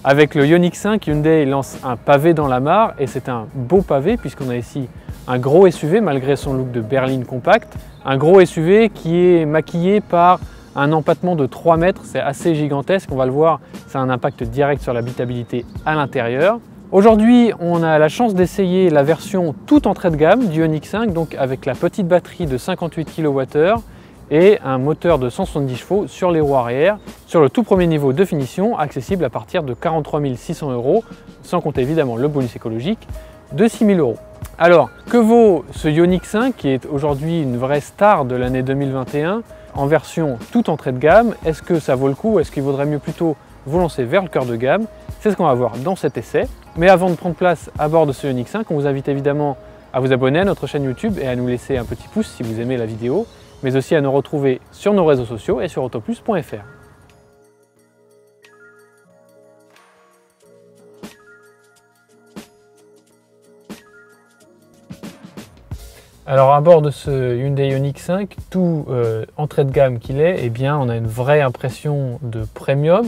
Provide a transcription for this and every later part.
Avec le Ioniq 5, Hyundai lance un pavé dans la mare et c'est un beau pavé puisqu'on a ici un gros SUV malgré son look de berline compact. Un gros SUV qui est maquillé par un empattement de 3 mètres, c'est assez gigantesque, on va le voir, ça a un impact direct sur l'habitabilité à l'intérieur. Aujourd'hui, on a la chance d'essayer la version toute entrée de gamme du Ioniq 5, donc avec la petite batterie de 58 kWh et un moteur de 170 chevaux sur les roues arrière, sur le tout premier niveau de finition, accessible à partir de 43 600 €, sans compter évidemment le bonus écologique de 6 000 €. Alors, que vaut ce Ioniq 5 qui est aujourd'hui une vraie star de l'année 2021 en version toute entrée de gamme? Est-ce que ça vaut le coup? Est-ce qu'il vaudrait mieux plutôt vous lancer vers le cœur de gamme? C'est ce qu'on va voir dans cet essai. Mais avant de prendre place à bord de ce Ioniq 5, on vous invite évidemment à vous abonner à notre chaîne YouTube et à nous laisser un petit pouce si vous aimez la vidéo, mais aussi à nous retrouver sur nos réseaux sociaux et sur autoplus.fr. Alors à bord de ce Hyundai Ioniq 5, tout entrée de gamme qu'il est, eh bien on a une vraie impression de premium.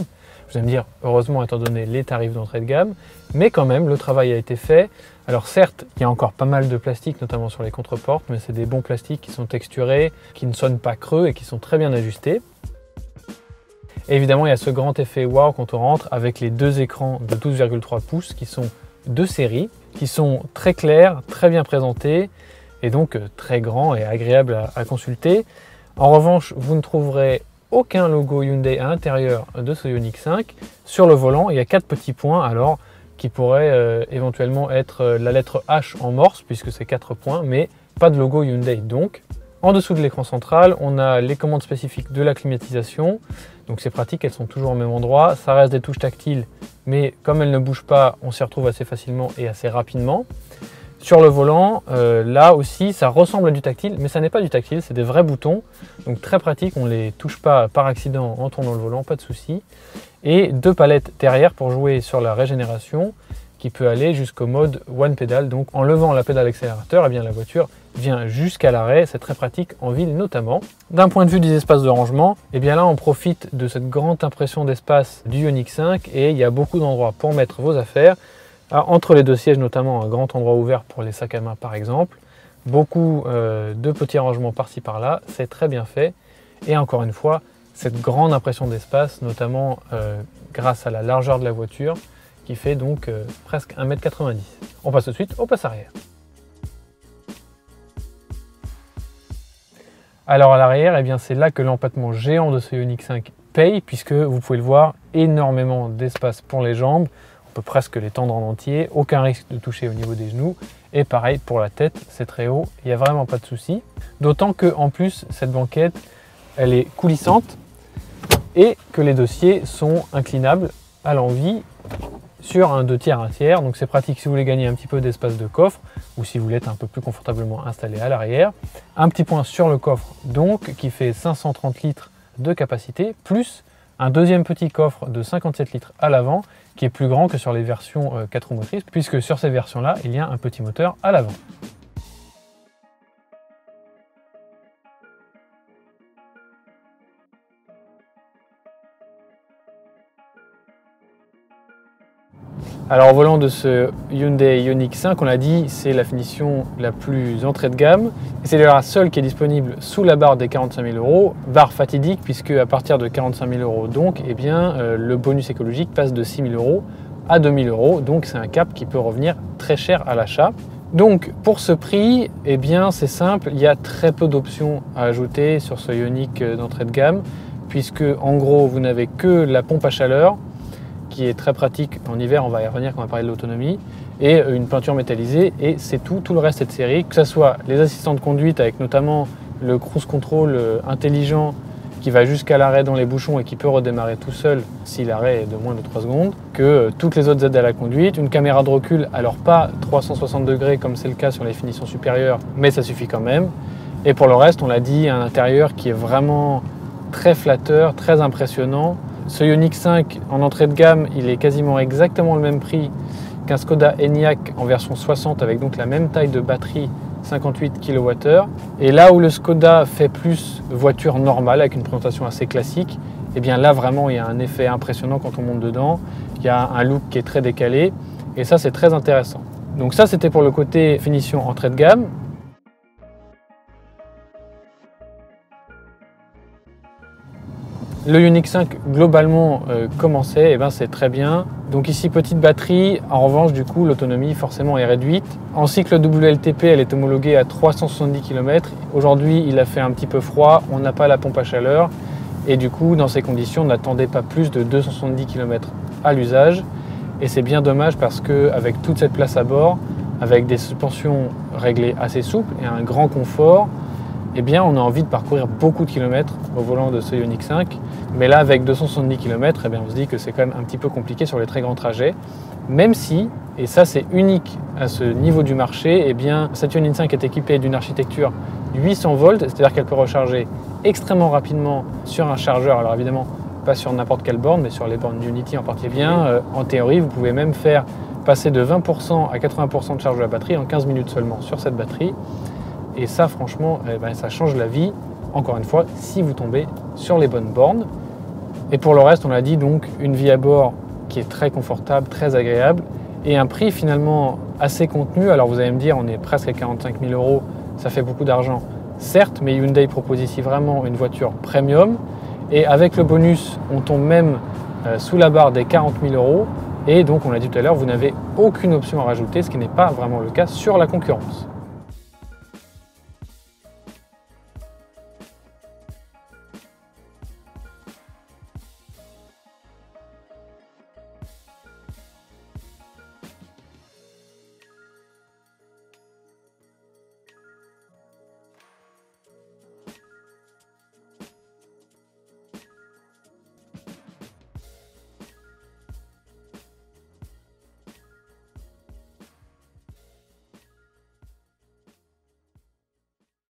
Vous allez me dire, heureusement étant donné les tarifs d'entrée de gamme, mais quand même le travail a été fait. Alors certes, il y a encore pas mal de plastique, notamment sur les contreportes, mais c'est des bons plastiques qui sont texturés, qui ne sonnent pas creux et qui sont très bien ajustés. Et évidemment, il y a ce grand effet wow quand on rentre avec les deux écrans de 12,3 pouces qui sont de série, qui sont très clairs, très bien présentés et donc très grands et agréables à consulter. En revanche, vous ne trouverez aucun logo Hyundai à l'intérieur de ce Ioniq 5. Sur le volant, il y a 4 petits points alors qui pourraient éventuellement être la lettre H en morse puisque c'est 4 points, mais pas de logo Hyundai. Donc, en dessous de l'écran central, on a les commandes spécifiques de la climatisation. Donc c'est pratique, elles sont toujours au même endroit. Ça reste des touches tactiles, mais comme elles ne bougent pas, on s'y retrouve assez facilement et assez rapidement. Sur le volant, là aussi, ça ressemble à du tactile, mais ça n'est pas du tactile, c'est des vrais boutons. Donc très pratique, on ne les touche pas par accident en tournant le volant, pas de souci. Et 2 palettes derrière pour jouer sur la régénération, qui peut aller jusqu'au mode One Pedal. Donc en levant la pédale accélérateur, eh bien, la voiture vient jusqu'à l'arrêt, c'est très pratique en ville notamment. D'un point de vue des espaces de rangement, eh bien là on profite de cette grande impression d'espace du Ioniq 5 et il y a beaucoup d'endroits pour mettre vos affaires. Alors, entre les 2 sièges notamment, un grand endroit ouvert pour les sacs à main par exemple, beaucoup de petits rangements par-ci par-là, c'est très bien fait. Et encore une fois, cette grande impression d'espace, notamment grâce à la largeur de la voiture, qui fait donc presque 1,90 m. On passe tout de suite au place arrière. Alors à l'arrière, eh bien c'est là que l'empattement géant de ce Ioniq 5 paye, puisque vous pouvez le voir, énormément d'espace pour les jambes. On peut presque les tendre en entier, aucun risque de toucher au niveau des genoux. Et pareil pour la tête, c'est très haut, il n'y a vraiment pas de souci. D'autant que en plus, cette banquette, elle est coulissante et que les dossiers sont inclinables à l'envie sur un 2 tiers, 1 tiers. Donc c'est pratique si vous voulez gagner un petit peu d'espace de coffre ou si vous voulez être un peu plus confortablement installé à l'arrière. Un petit point sur le coffre donc qui fait 530 litres de capacité, plus un deuxième petit coffre de 57 litres à l'avant qui est plus grand que sur les versions 4 roues motrices, puisque sur ces versions-là, il y a un petit moteur à l'avant. Alors au volant de ce Hyundai Ioniq 5, on l'a dit, c'est la finition la plus entrée de gamme. C'est d'ailleurs la seule qui est disponible sous la barre des 45 000 €, barre fatidique puisque à partir de 45 000 € donc, eh bien, le bonus écologique passe de 6 000 € à 2 000 €, donc c'est un cap qui peut revenir très cher à l'achat. Donc pour ce prix, eh bien c'est simple, il y a très peu d'options à ajouter sur ce Ioniq d'entrée de gamme, puisque en gros vous n'avez que la pompe à chaleur, qui est très pratique en hiver, on va y revenir quand on va parler de l'autonomie, et une peinture métallisée, et c'est tout. Tout le reste est de série, que ce soit les assistants de conduite avec notamment le cruise control intelligent qui va jusqu'à l'arrêt dans les bouchons et qui peut redémarrer tout seul si l'arrêt est de moins de 3 secondes, que toutes les autres aides à la conduite, une caméra de recul, alors pas 360 degrés comme c'est le cas sur les finitions supérieures, mais ça suffit quand même. Et pour le reste, on l'a dit, un intérieur qui est vraiment très flatteur, très impressionnant. Ce Ioniq 5 en entrée de gamme, il est quasiment exactement le même prix qu'un Skoda Enyaq en version 60 avec donc la même taille de batterie, 58 kWh. Et là où le Skoda fait plus voiture normale avec une présentation assez classique, et bien là vraiment il y a un effet impressionnant quand on monte dedans, il y a un look qui est très décalé et ça c'est très intéressant. Donc ça c'était pour le côté finition entrée de gamme. Le Ioniq 5 globalement comment c'est, c'est très bien. Donc ici petite batterie, en revanche du coup l'autonomie forcément est réduite. En cycle WLTP elle est homologuée à 370 km. Aujourd'hui il a fait un petit peu froid, on n'a pas la pompe à chaleur et du coup dans ces conditions n'attendez pas plus de 270 km à l'usage. Et c'est bien dommage parce qu'avec toute cette place à bord, avec des suspensions réglées assez souples et un grand confort, eh bien, on a envie de parcourir beaucoup de kilomètres au volant de ce Ioniq 5. Mais là, avec 270 km, eh bien, on se dit que c'est quand même un petit peu compliqué sur les très grands trajets. Même si, et ça c'est unique à ce niveau du marché, eh bien, cette Ioniq 5 est équipée d'une architecture 800 volts, c'est-à-dire qu'elle peut recharger extrêmement rapidement sur un chargeur. Alors évidemment, pas sur n'importe quelle borne, mais sur les bornes Unity en particulier. En théorie, vous pouvez même faire passer de 20% à 80% de charge de la batterie en 15 minutes seulement sur cette batterie. Et ça, franchement, ça change la vie, encore une fois, si vous tombez sur les bonnes bornes. Et pour le reste, on l'a dit, donc une vie à bord qui est très confortable, très agréable, et un prix finalement assez contenu. Alors vous allez me dire, on est presque à 45 000 €, ça fait beaucoup d'argent, certes, mais Hyundai propose ici vraiment une voiture premium. Et avec le bonus, on tombe même sous la barre des 40 000 €. Et donc, on l'a dit tout à l'heure, vous n'avez aucune option à rajouter, ce qui n'est pas vraiment le cas sur la concurrence.